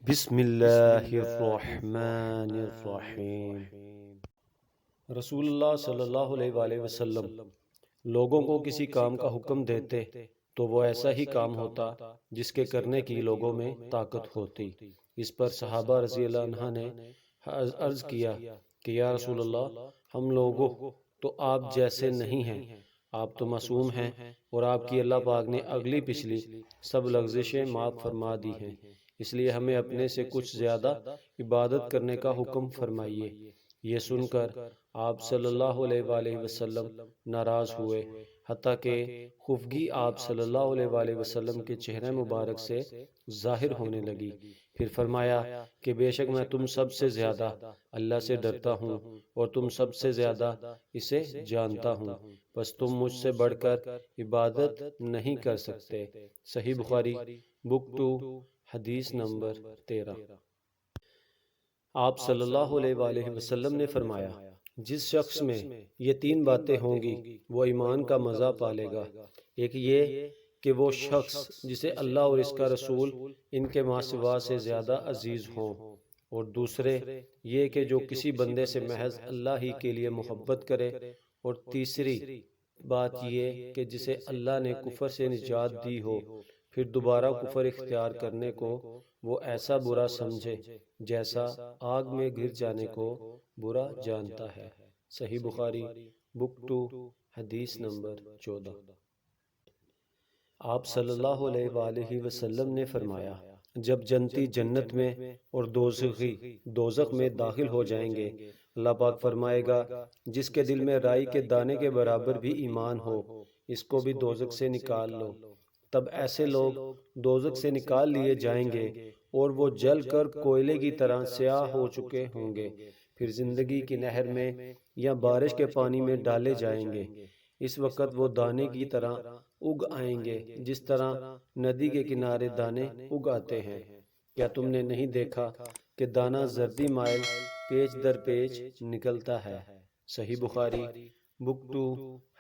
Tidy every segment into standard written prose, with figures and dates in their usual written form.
بسم اللہ الرحمن الرحیم۔ رسول اللہ صلی اللہ علیہ وآلہ وسلم لوگوں کو کسی کام کا حکم دیتے تو وہ ایسا ہی کام ہوتا جس کے کرنے کی لوگوں میں طاقت ہوتی۔ اس پر صحابہ رضی اللہ عنہ نے عرض کیا کہ یا رسول اللہ، ہم لوگوں تو آپ جیسے نہیں ہیں، آپ تو معصوم ہیں اور آپ کی اللہ پاک نے اگلی پچھلی سب لغزشیں معاف فرما دی ہیں، اس لیے ہمیں اپنے سے کچھ زیادہ عبادت کرنے کا حکم فرمائیے۔ یہ سن کر آپ صلی اللہ علیہ وآلہ وسلم ناراض ہوئے، حتیٰ کہ خفگی آپ صلی اللہ علیہ وآلہ وسلم کے چہرے مبارک سے ظاہر ہونے لگی۔ پھر فرمایا کہ بے شک میں تم سب سے زیادہ اللہ سے ڈرتا ہوں اور تم سب سے زیادہ اسے جانتا ہوں، بس تم مجھ سے بڑھ کر عبادت نہیں کر سکتے۔ صحیح بخاری بک 2 حدیث نمبر 13۔ آپ صلی اللہ علیہ وآلہ وسلم نے فرمایا، جس شخص میں یہ تین باتیں ہوں گی وہ ایمان کا مزہ پالے گا۔ ایک یہ کہ وہ شخص جسے اللہ اور اس کا رسول ان کے ماں سوا سے زیادہ عزیز ہوں، اور دوسرے یہ کہ جو کسی بندے سے محض اللہ ہی کے لیے محبت کرے، اور تیسری بات یہ کہ جسے اللہ نے کفر سے نجات دی ہو، پھر دوبارہ کفر اختیار کرنے کو وہ ایسا برا سمجھے جیسا آگ میں گر جانے کو برا جانتا ہے۔ صحیح بخاری بک 2 حدیث نمبر 14۔ آپ صلی اللہ علیہ وآلہ وسلم نے فرمایا، جب جنتی جنت میں اور دوزخی دوزخ میں داخل ہو جائیں گے، اللہ پاک فرمائے گا جس کے دل میں رائی کے دانے کے برابر بھی ایمان ہو، اس کو بھی دوزخ سے نکال لو۔ تب ایسے لوگ دوزخ سے نکال لیے جائیں گے اور وہ جل کر کوئلے کی طرح سیاہ ہو چکے ہوں گے، پھر زندگی کی نہر میں یا بارش کے پانی میں ڈالے جائیں گے۔ اس وقت وہ دانے کی طرح اگ آئیں گے جس طرح ندی کے کنارے دانے اگ آتے ہیں۔ کیا تم نے نہیں دیکھا کہ دانہ زردی مائل پیچ در پیچ نکلتا ہے؟ صحیح بخاری بک 2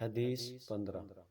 حدیث 15۔